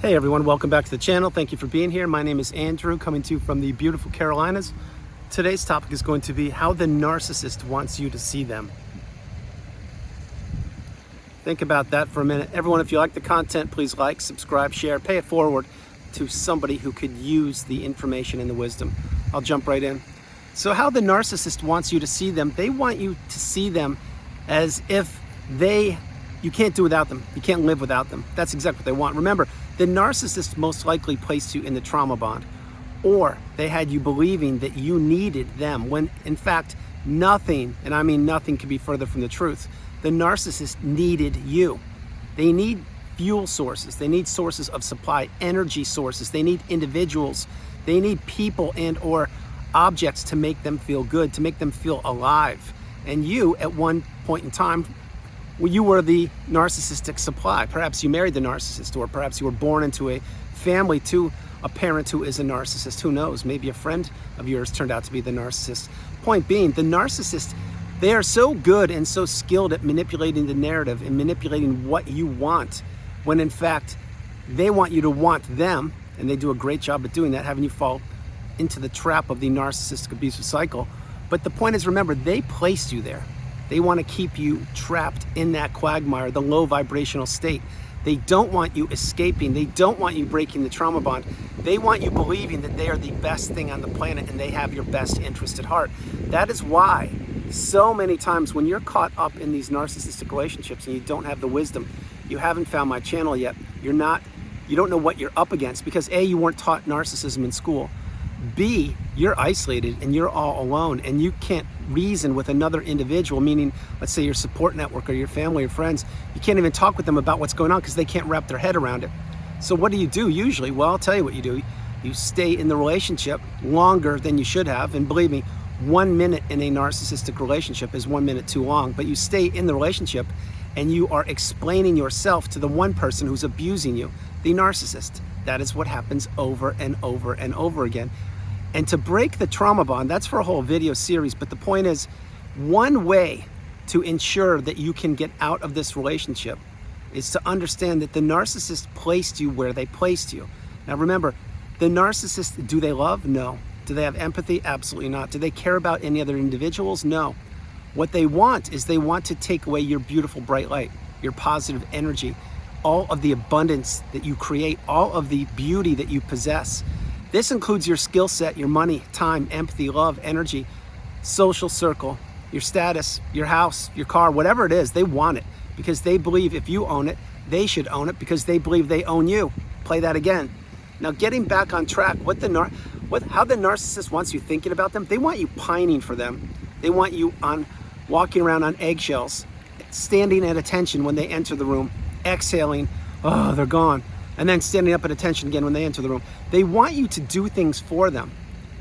Hey everyone, welcome back to the channel. Thank you for being here. My name is Andrew, coming to you from the beautiful Carolinas. Today's topic is going to be how the narcissist wants you to see them. Think about that for a minute. Everyone, if you like the content, please like, subscribe, share, pay it forward to somebody who could use the information and the wisdom. I'll jump right in. So how the narcissist wants you to see them, they want you to see them as if you can't do without them. You can't live without them. That's exactly what they want. Remember, the narcissist most likely placed you in the trauma bond, or they had you believing that you needed them when in fact nothing, and I mean nothing, could be further from the truth. The narcissist needed you. They need fuel sources. They need sources of supply, energy sources. They need individuals. They need people and or objects to make them feel good, to make them feel alive. And you, at one point in time, you were the narcissistic supply. Perhaps you married the narcissist, or perhaps you were born into a family to a parent who is a narcissist. Who knows? Maybe a friend of yours turned out to be the narcissist. Point being, the narcissist, they are so good and so skilled at manipulating the narrative and manipulating what you want, when in fact, they want you to want them, and they do a great job at doing that, having you fall into the trap of the narcissistic abusive cycle. But the point is, remember, they placed you there. They want to keep you trapped in that quagmire, the low vibrational state. They don't want you escaping. They don't want you breaking the trauma bond. They want you believing that they are the best thing on the planet and they have your best interest at heart. That is why so many times when you're caught up in these narcissistic relationships and you don't have the wisdom, you haven't found my channel yet, you don't know what you're up against, because A, you weren't taught narcissism in school. B, you're isolated and you're all alone and you can't reason with another individual, meaning, let's say your support network or your family or friends. You can't even talk with them about what's going on because they can't wrap their head around it. So what do you do usually? Well, I'll tell you what you do. You stay in the relationship longer than you should have. And believe me, 1 minute in a narcissistic relationship is 1 minute too long. But you stay in the relationship and you are explaining yourself to the one person who's abusing you, the narcissist. That is what happens over and over and over again. And to break the trauma bond, that's for a whole video series, but the point is, one way to ensure that you can get out of this relationship is to understand that the narcissist placed you where they placed you. Now remember, the narcissist, do they love? No. Do they have empathy? Absolutely not. Do they care about any other individuals? No. What they want is they want to take away your beautiful bright light, your positive energy, all of the abundance that you create, all of the beauty that you possess. This includes your skill set, your money, time, empathy, love, energy, social circle, your status, your house, your car, whatever it is. They want it because they believe if you own it, they should own it because they believe they own you. Play that again. Now, getting back on track, how the narcissist wants you thinking about them, they want you pining for them. They want you walking around on eggshells, standing at attention when they enter the room, exhaling, oh, they're gone, and then standing up at attention again when they enter the room. They want you to do things for them.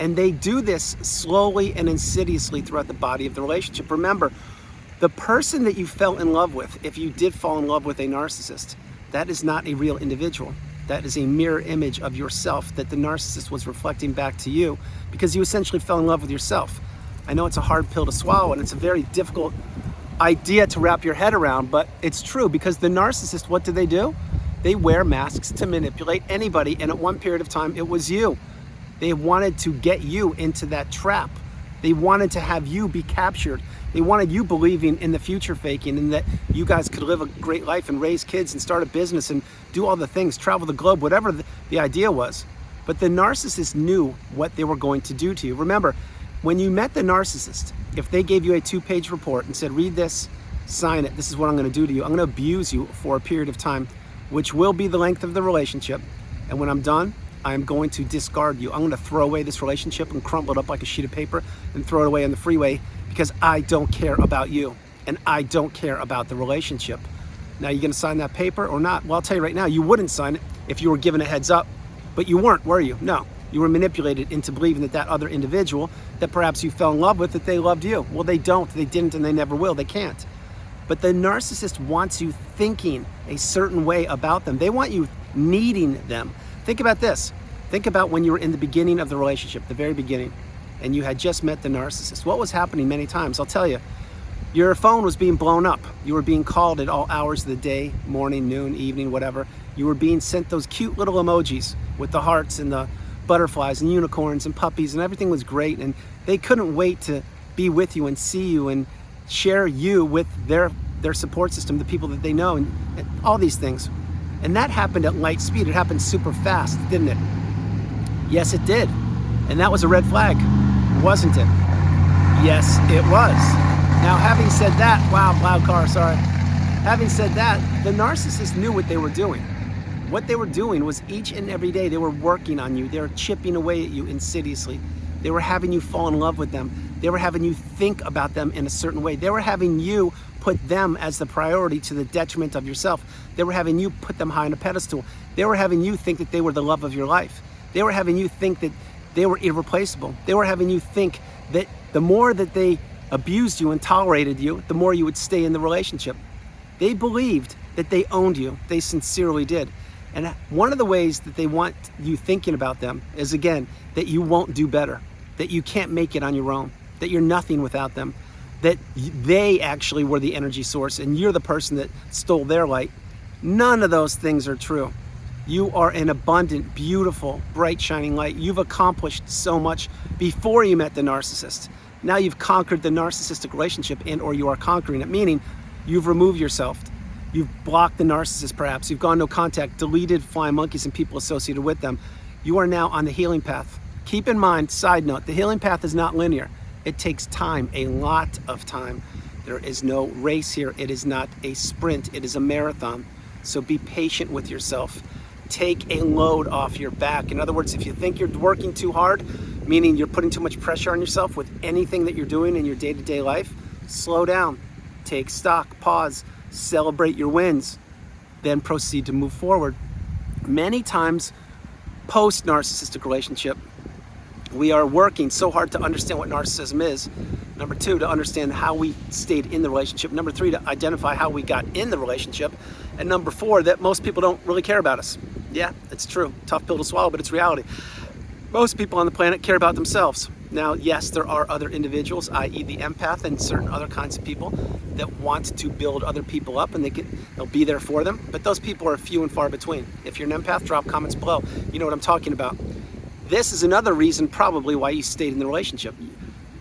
And they do this slowly and insidiously throughout the body of the relationship. Remember, the person that you fell in love with, if you did fall in love with a narcissist, that is not a real individual. That is a mirror image of yourself that the narcissist was reflecting back to you, because you essentially fell in love with yourself. I know it's a hard pill to swallow and it's a very difficult idea to wrap your head around, but it's true, because the narcissist, what do? They wear masks to manipulate anybody, and at one period of time, it was you. They wanted to get you into that trap. They wanted to have you be captured. They wanted you believing in the future faking, and that you guys could live a great life and raise kids and start a business and do all the things, travel the globe, whatever the idea was. But the narcissist knew what they were going to do to you. Remember, when you met the narcissist, if they gave you a 2-page report and said, read this, sign it, this is what I'm going to do to you. I'm going to abuse you for a period of time, which will be the length of the relationship. And when I'm done, I'm going to discard you. I'm going to throw away this relationship and crumple it up like a sheet of paper and throw it away on the freeway, because I don't care about you and I don't care about the relationship. Now, you going to sign that paper or not? Well, I'll tell you right now, you wouldn't sign it if you were given a heads up, but you weren't, were you? No, you were manipulated into believing that other individual that perhaps you fell in love with, that they loved you. Well, they don't, they didn't, and they never will, they can't. But the narcissist wants you thinking a certain way about them. They want you needing them. Think about this. Think about when you were in the beginning of the relationship, the very beginning, and you had just met the narcissist. What was happening many times? I'll tell you. Your phone was being blown up. You were being called at all hours of the day, morning, noon, evening, whatever. You were being sent those cute little emojis with the hearts and the butterflies and unicorns and puppies, and everything was great, and they couldn't wait to be with you and see you and share you with their support system, the people that they know, and all these things. And that happened at light speed. It happened super fast, didn't it? Yes, it did. And that was a red flag, wasn't it? Yes, it was. Now, having said that, wow, loud car, sorry. Having said that, the narcissist knew what they were doing. What they were doing was each and every day they were working on you. They were chipping away at you insidiously. They were having you fall in love with them. They were having you think about them in a certain way. They were having you put them as the priority to the detriment of yourself. They were having you put them high on a pedestal. They were having you think that they were the love of your life. They were having you think that they were irreplaceable. They were having you think that the more that they abused you and tolerated you, the more you would stay in the relationship. They believed that they owned you. They sincerely did. And one of the ways that they want you thinking about them is, again, that you won't do better, that you can't make it on your own, that you're nothing without them, that they actually were the energy source and you're the person that stole their light. None of those things are true. You are an abundant, beautiful, bright, shining light. You've accomplished so much before you met the narcissist. Now you've conquered the narcissistic relationship, and or you are conquering it, meaning you've removed yourself. You've blocked the narcissist perhaps. You've gone no contact, deleted flying monkeys and people associated with them. You are now on the healing path. Keep in mind, side note, the healing path is not linear. It takes time, a lot of time. There is no race here. It is not a sprint. It is a marathon. So be patient with yourself. Take a load off your back. In other words, if you think you're working too hard, meaning you're putting too much pressure on yourself with anything that you're doing in your day-to-day life, slow down, take stock, pause, celebrate your wins, then proceed to move forward. Many times post-narcissistic relationship, we are working so hard to understand what narcissism is. Number two, to understand how we stayed in the relationship. Number three, to identify how we got in the relationship. And number four, that most people don't really care about us. Yeah, it's true. Tough pill to swallow, but it's reality. Most people on the planet care about themselves. Now, yes, there are other individuals, i.e. the empath and certain other kinds of people that want to build other people up, and they'll be there for them. But those people are few and far between. If you're an empath, drop comments below. You know what I'm talking about. This is another reason probably why you stayed in the relationship,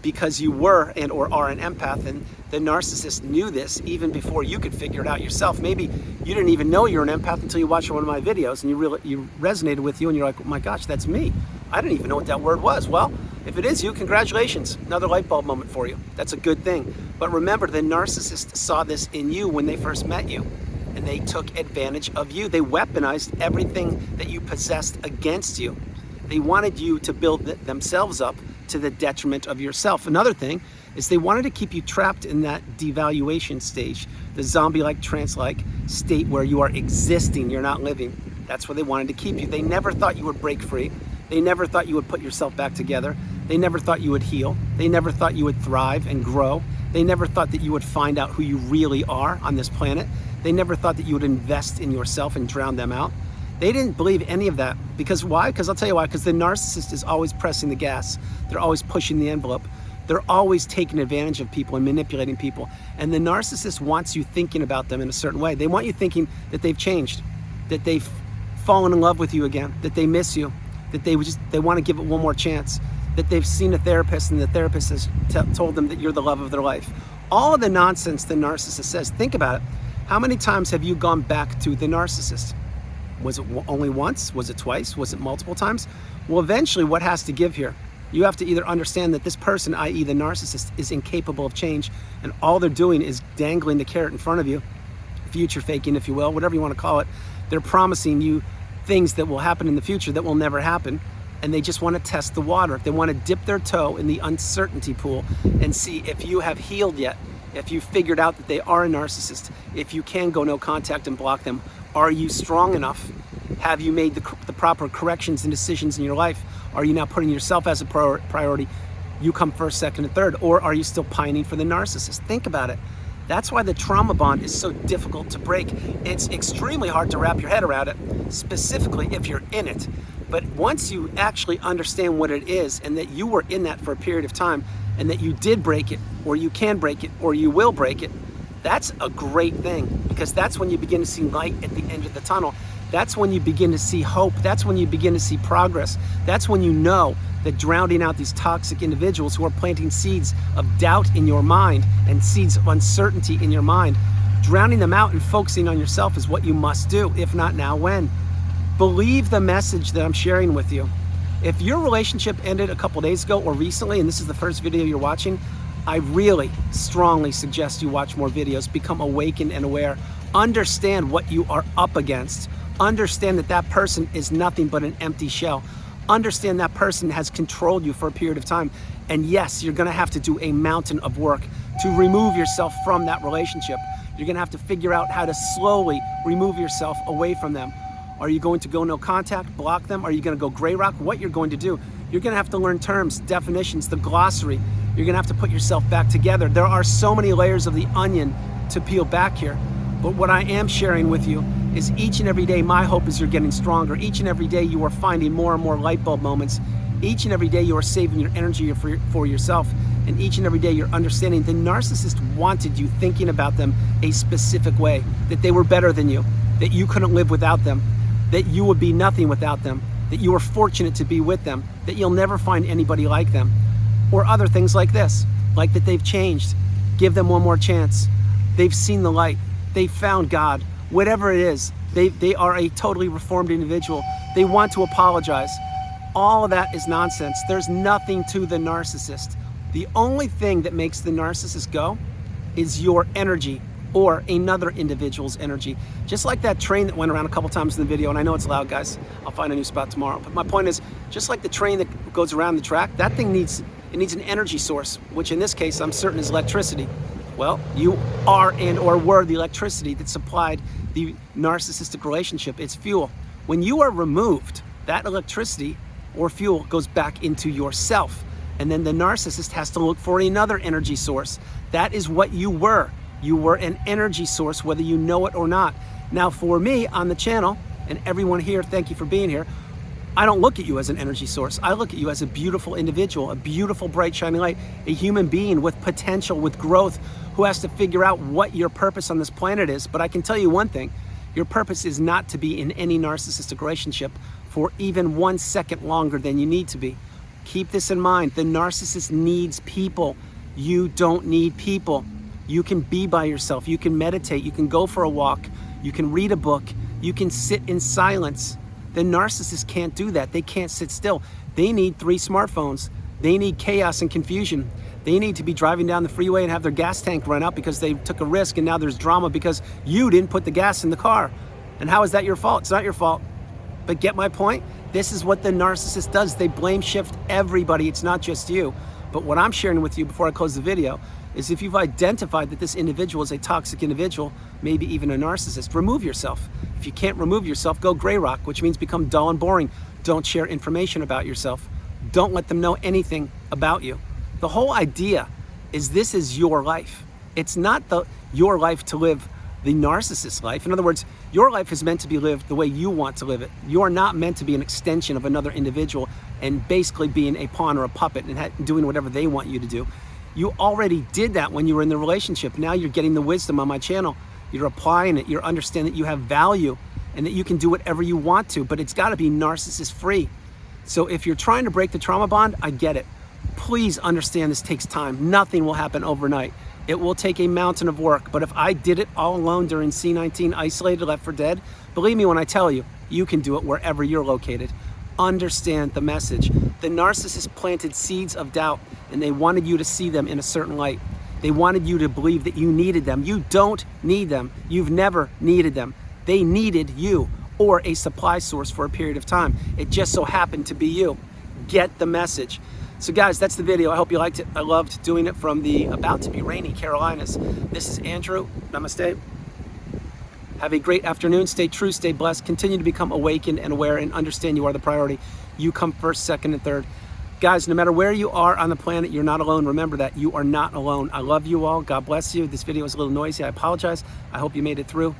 because you were and or are an empath, and the narcissist knew this even before you could figure it out yourself. Maybe you didn't even know you're an empath until you watched one of my videos and you resonated with you and you're like, oh my gosh, that's me. I didn't even know what that word was. Well, if it is you, congratulations. Another light bulb moment for you. That's a good thing. But remember, the narcissist saw this in you when they first met you, and they took advantage of you. They weaponized everything that you possessed against you. They wanted you to build themselves up to the detriment of yourself. Another thing is they wanted to keep you trapped in that devaluation stage, the zombie-like, trance-like state where you are existing, you're not living. That's where they wanted to keep you. They never thought you would break free. They never thought you would put yourself back together. They never thought you would heal. They never thought you would thrive and grow. They never thought that you would find out who you really are on this planet. They never thought that you would invest in yourself and drown them out. They didn't believe any of that. Because why? Because I'll tell you why. Because the narcissist is always pressing the gas. They're always pushing the envelope. They're always taking advantage of people and manipulating people. And the narcissist wants you thinking about them in a certain way. They want you thinking that they've changed, that they've fallen in love with you again, that they miss you, that they want to give it one more chance, that they've seen a therapist and the therapist has told them that you're the love of their life. All of the nonsense the narcissist says. Think about it. How many times have you gone back to the narcissist? Was it only once? Was it twice? Was it multiple times? Well, eventually what has to give here? You have to either understand that this person, i.e. the narcissist, is incapable of change, and all they're doing is dangling the carrot in front of you, future faking, if you will, whatever you want to call it. They're promising you things that will happen in the future that will never happen, and they just want to test the water. They want to dip their toe in the uncertainty pool and see if you have healed yet, if you figured out that they are a narcissist, if you can go no contact and block them. Are you strong enough? Have you made the proper corrections and decisions in your life? Are you now putting yourself as a priority? You come first, second, and third. Or are you still pining for the narcissist? Think about it. That's why the trauma bond is so difficult to break. It's extremely hard to wrap your head around it, specifically if you're in it. But once you actually understand what it is and that you were in that for a period of time and that you did break it, or you can break it, or you will break it, that's a great thing, because that's when you begin to see light at the end of the tunnel. That's when you begin to see hope. That's when you begin to see progress. That's when you know that drowning out these toxic individuals who are planting seeds of doubt in your mind and seeds of uncertainty in your mind, drowning them out and focusing on yourself is what you must do. If not now, when? Believe the message that I'm sharing with you. If your relationship ended a couple days ago or recently, and this is the first video you're watching, I really strongly suggest you watch more videos, become awakened and aware, understand what you are up against, understand that that person is nothing but an empty shell, understand that person has controlled you for a period of time, and yes, you're gonna have to do a mountain of work to remove yourself from that relationship. You're gonna have to figure out how to slowly remove yourself away from them. Are you going to go no contact, block them? Are you gonna go gray rock? What you're going to do, you're gonna have to learn terms, definitions, the glossary. You're gonna have to put yourself back together. There are so many layers of the onion to peel back here. But what I am sharing with you is each and every day, my hope is you're getting stronger. Each and every day you are finding more and more light bulb moments. Each and every day you are saving your energy for yourself. And each and every day you're understanding the narcissist wanted you thinking about them a specific way, that they were better than you, that you couldn't live without them, that you would be nothing without them, that you are fortunate to be with them, that you'll never find anybody like them. Or other things like this, like that they've changed. Give them one more chance. They've seen the light. They found God. Whatever it is, they are a totally reformed individual. They want to apologize. All of that is nonsense. There's nothing to the narcissist. The only thing that makes the narcissist go is your energy or another individual's energy. Just like that train that went around a couple times in the video, and I know it's loud, guys. I'll find a new spot tomorrow. But my point is, just like the train that goes around the track, that thing needs an energy source, which in this case, I'm certain is electricity. Well, you are and or were the electricity that supplied the narcissistic relationship. It's fuel. When you are removed, that electricity or fuel goes back into yourself. And then the narcissist has to look for another energy source. That is what you were. You were an energy source, whether you know it or not. Now, for me on the channel, and everyone here, thank you for being here, I don't look at you as an energy source. I look at you as a beautiful individual, a beautiful, bright, shining light, a human being with potential, with growth, who has to figure out what your purpose on this planet is. But I can tell you one thing, your purpose is not to be in any narcissistic relationship for even 1 second longer than you need to be. Keep this in mind. The narcissist needs people. You don't need people. You can be by yourself. You can meditate. You can go for a walk. You can read a book. You can sit in silence. The narcissist can't do that. They can't sit still. They need 3 smartphones. They need chaos and confusion. They need to be driving down the freeway and have their gas tank run out because they took a risk and now there's drama because you didn't put the gas in the car. And how is that your fault? It's not your fault. But get my point? This is what the narcissist does. They blame shift everybody. It's not just you. But what I'm sharing with you before I close the video is if you've identified that this individual is a toxic individual, maybe even a narcissist, remove yourself. If you can't remove yourself, go gray rock, which means become dull and boring. Don't share information about yourself. Don't let them know anything about you. The whole idea is this is your life. It's not your life to live the narcissist life. In other words, your life is meant to be lived the way you want to live it. You are not meant to be an extension of another individual and basically being a pawn or a puppet and doing whatever they want you to do. You already did that when you were in the relationship. Now you're getting the wisdom on my channel. You're applying it. You're understanding that you have value and that you can do whatever you want to, but it's got to be narcissist free. So if you're trying to break the trauma bond, I get it. Please understand this takes time. Nothing will happen overnight. It will take a mountain of work. But if I did it all alone during C19, isolated, left for dead, believe me when I tell you, you can do it wherever you're located. Understand the message. The narcissist planted seeds of doubt and they wanted you to see them in a certain light. They wanted you to believe that you needed them. You don't need them. You've never needed them. They needed you or a supply source for a period of time. It just so happened to be you. Get the message. So guys, that's the video. I hope you liked it. I loved doing it from the about to be rainy Carolinas. This is Andrew. Namaste. Have a great afternoon. Stay true, stay blessed. Continue to become awakened and aware and understand you are the priority. You come first, second, and third. Guys, no matter where you are on the planet, you're not alone. Remember that. You are not alone. I love you all. God bless you. This video was a little noisy. I apologize. I hope you made it through.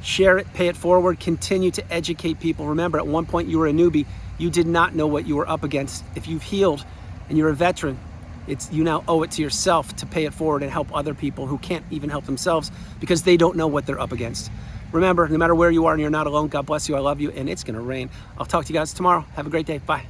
Share it, pay it forward, continue to educate people. Remember, at one point you were a newbie. You did not know what you were up against. If you've healed and you're a veteran, you now owe it to yourself to pay it forward and help other people who can't even help themselves because they don't know what they're up against. Remember, no matter where you are and you're not alone, God bless you, I love you, and it's going to rain. I'll talk to you guys tomorrow. Have a great day. Bye.